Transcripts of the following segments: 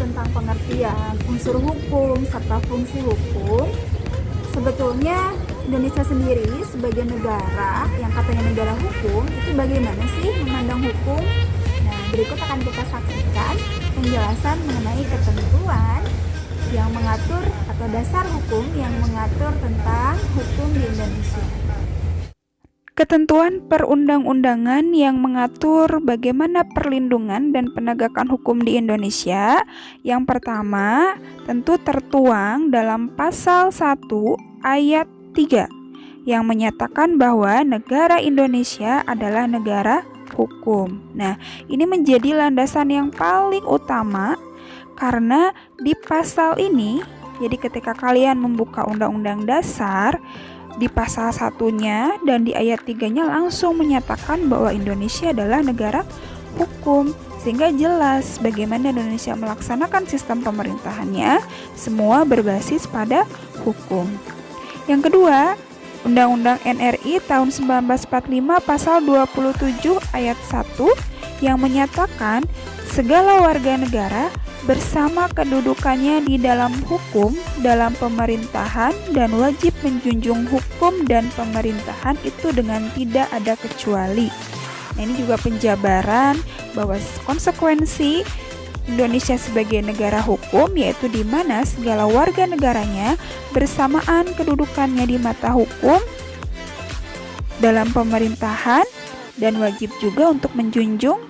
tentang pengertian unsur hukum serta fungsi hukum, sebetulnya Indonesia sendiri sebagai negara yang katanya negara hukum, itu bagaimana sih memandang hukum? Nah, berikut akan kita saksikan penjelasan mengenai ketentuan yang mengatur atau dasar hukum yang mengatur tentang hukum di Indonesia. Ketentuan perundang-undangan yang mengatur bagaimana perlindungan dan penegakan hukum di Indonesia. Yang pertama, tentu tertuang dalam pasal 1 ayat 3 yang menyatakan bahwa negara Indonesia adalah negara hukum. Nah, ini menjadi landasan yang paling utama karena di pasal ini, jadi ketika kalian membuka Undang-Undang Dasar, di pasal 1-nya dan di ayat 3-nya langsung menyatakan bahwa Indonesia adalah negara hukum, sehingga jelas bagaimana Indonesia melaksanakan sistem pemerintahannya, semua berbasis pada hukum. Yang kedua, Undang-Undang NRI tahun 1945 pasal 27 ayat 1 yang menyatakan segala warga negara bersama kedudukannya di dalam hukum, dalam pemerintahan, dan wajib menjunjung hukum dan pemerintahan itu dengan tidak ada kecuali. Nah, ini juga penjabaran bahwa konsekuensi Indonesia sebagai negara hukum, yaitu di mana segala warga negaranya bersamaan kedudukannya di mata hukum, dalam pemerintahan, dan wajib juga untuk menjunjung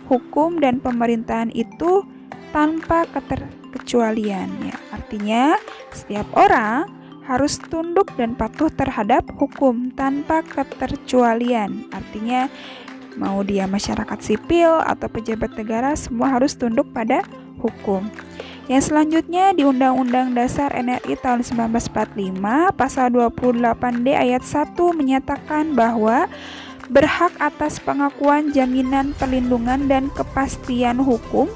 hukum dan pemerintahan itu tanpa keterkecualian, ya. Artinya setiap orang harus tunduk dan patuh terhadap hukum tanpa keterkecualian. Artinya mau dia masyarakat sipil atau pejabat negara, semua harus tunduk pada hukum. Yang selanjutnya di Undang-Undang Dasar NRI tahun 1945 pasal 28D ayat 1 menyatakan bahwa berhak atas pengakuan, jaminan, perlindungan, dan kepastian hukum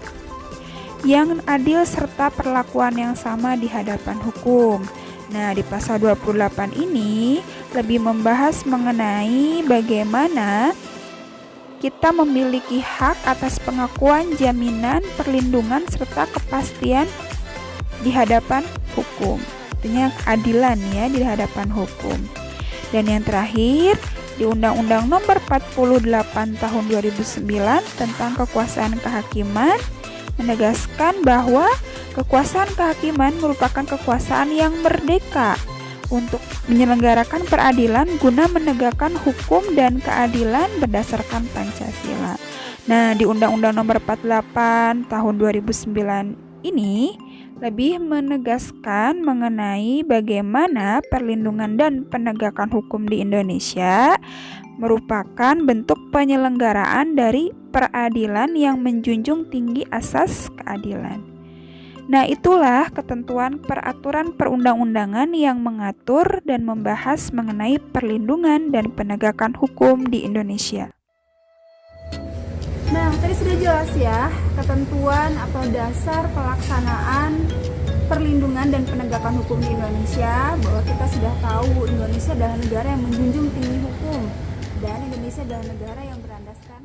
yang adil serta perlakuan yang sama di hadapan hukum. Nah, di pasal 28 ini lebih membahas mengenai bagaimana kita memiliki hak atas pengakuan, jaminan, perlindungan, serta kepastian di hadapan hukum. Artinya keadilan, ya, di hadapan hukum. Dan yang terakhir, di Undang-Undang Nomor 48 Tahun 2009 tentang kekuasaan kehakiman menegaskan bahwa kekuasaan kehakiman merupakan kekuasaan yang merdeka untuk menyelenggarakan peradilan guna menegakkan hukum dan keadilan berdasarkan Pancasila. Nah, di Undang-Undang Nomor 48 Tahun 2009 ini lebih menegaskan mengenai bagaimana perlindungan dan penegakan hukum di Indonesia merupakan bentuk penyelenggaraan dari peradilan yang menjunjung tinggi asas keadilan. Nah, itulah ketentuan peraturan perundang-undangan yang mengatur dan membahas mengenai perlindungan dan penegakan hukum di Indonesia. Nah, tadi sudah jelas ya ketentuan atau dasar pelaksanaan perlindungan dan penegakan hukum di Indonesia, bahwa kita sudah tahu Indonesia adalah negara yang menjunjung tinggi hukum dan Indonesia adalah negara yang berlandaskan